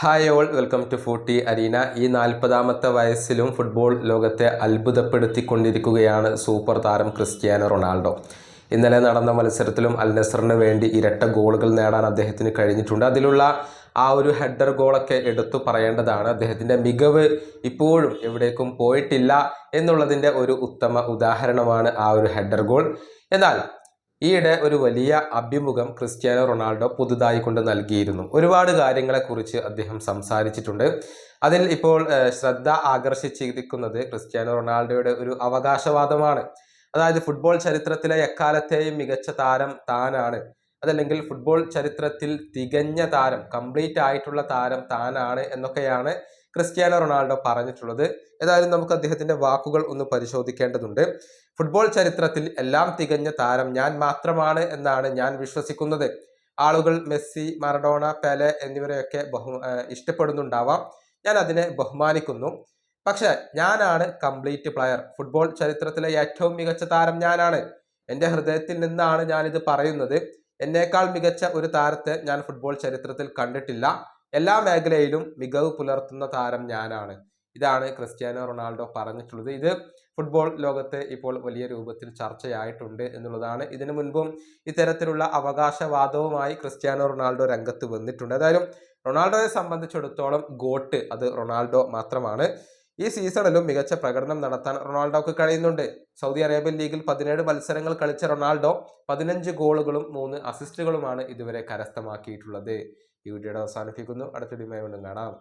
Hi all, welcome to footy arena. ഈ 40-ാമത്തെ വയസ്സിലും ഫുട്ബോൾ ലോകത്തെ അത്ഭുതപ്പെടുത്തിക്കൊണ്ടിരിക്കുകയാണ് സൂപ്പർ താരം ക്രിസ്ത്യാനോ റൊണാൾഡോ. ഇന്നലെ നടന്ന മത്സരത്തിലും അൽ നസറിന് വേണ്ടി ഇരട്ട ഗോളുകൾ നേടാൻ അദ്ദേഹത്തിന് കഴിഞ്ഞിട്ടുണ്ട്. അതിലുള്ള ആ ഒരു ഹെഡർ ഗോളൊക്കെ എടുത്തു പറയേണ്ടതാണ്. അദ്ദേഹത്തിൻ്റെ മികവ് ഇപ്പോഴും എവിടേക്കും പോയിട്ടില്ല എന്നുള്ളതിൻ്റെ ഒരു ഉത്തമ ഉദാഹരണമാണ് ആ ഒരു ഹെഡർ ഗോൾ. എന്നാൽ ഈയിടെ ഒരു വലിയ അഭിമുഖം ക്രിസ്ത്യാനോ റൊണാൾഡോ പുതുതായി കൊണ്ട് നൽകിയിരുന്നു. ഒരുപാട് കാര്യങ്ങളെക്കുറിച്ച് അദ്ദേഹം സംസാരിച്ചിട്ടുണ്ട്. അതിൽ ഇപ്പോൾ ശ്രദ്ധ ആകർഷിച്ചിരിക്കുന്നത് ക്രിസ്ത്യാനോ റൊണാൾഡോയുടെ ഒരു അവകാശവാദമാണ്. അതായത് ഫുട്ബോൾ ചരിത്രത്തിലെ എക്കാലത്തെയും മികച്ച താരം താനാണ്, അതല്ലെങ്കിൽ ഫുട്ബോൾ ചരിത്രത്തിൽ തികഞ്ഞ താരം, കംപ്ലീറ്റ് ആയിട്ടുള്ള താരം താനാണ് എന്നൊക്കെയാണ് ക്രിസ്ത്യാനോ റൊണാൾഡോ പറഞ്ഞിട്ടുള്ളത്. ഏതായാലും നമുക്ക് അദ്ദേഹത്തിന്റെ വാക്കുകൾ ഒന്ന് പരിശോധിക്കേണ്ടതുണ്ട്. ഫുട്ബോൾ ചരിത്രത്തിൽ എല്ലാം തികഞ്ഞ താരം ഞാൻ മാത്രമാണ് എന്നാണ് ഞാൻ വിശ്വസിക്കുന്നത്. ആളുകൾ മെസ്സി, മറഡോണ, പെലെ എന്നിവരെയൊക്കെ ഇഷ്ടപ്പെടുന്നുണ്ടാവാം. ഞാൻ അതിനെ ബഹുമാനിക്കുന്നു. പക്ഷെ ഞാനാണ് കംപ്ലീറ്റ് പ്ലെയർ. ഫുട്ബോൾ ചരിത്രത്തിലെ ഏറ്റവും മികച്ച താരം ഞാനാണ്. എൻ്റെ ഹൃദയത്തിൽ നിന്നാണ് ഞാനിത് പറയുന്നത്. എന്നേക്കാൾ മികച്ച ഒരു താരത്തെ ഞാൻ ഫുട്ബോൾ ചരിത്രത്തിൽ കണ്ടിട്ടില്ല. എല്ലാ മേഖലയിലും മികവ് പുലർത്തുന്ന താരം ഞാനാണ്. ഇതാണ് ക്രിസ്ത്യാനോ റൊണാൾഡോ പറഞ്ഞിട്ടുള്ളത്. ഇത് ഫുട്ബോൾ ലോകത്ത് ഇപ്പോൾ വലിയ രൂപത്തിൽ ചർച്ചയായിട്ടുണ്ട് എന്നുള്ളതാണ്. ഇതിനു മുൻപും ഇത്തരത്തിലുള്ള അവകാശവാദവുമായി ക്രിസ്ത്യാനോ റൊണാൾഡോ രംഗത്ത് വന്നിട്ടുണ്ട്. ഏതായാലും റൊണാൾഡോയെ സംബന്ധിച്ചിടത്തോളം ഗോട്ട് അത് റൊണാൾഡോ മാത്രമാണ്. ഈ സീസണിലും മികച്ച പ്രകടനം നടത്താൻ റൊണാൾഡോക്ക് കഴിയുന്നുണ്ട്. സൗദി അറേബ്യൻ ലീഗിൽ 17 മത്സരങ്ങൾ കളിച്ച റൊണാൾഡോ 15 ഗോളുകളും 3 അസിസ്റ്റുകളുമാണ് ഇതുവരെ കരസ്ഥമാക്കിയിട്ടുള്ളത്. ഈ വീഡിയോയുടെ അവസാനിപ്പിക്കുന്നു. അടുത്ത വീഡിയോയുമായി വീണ്ടും കാണാം.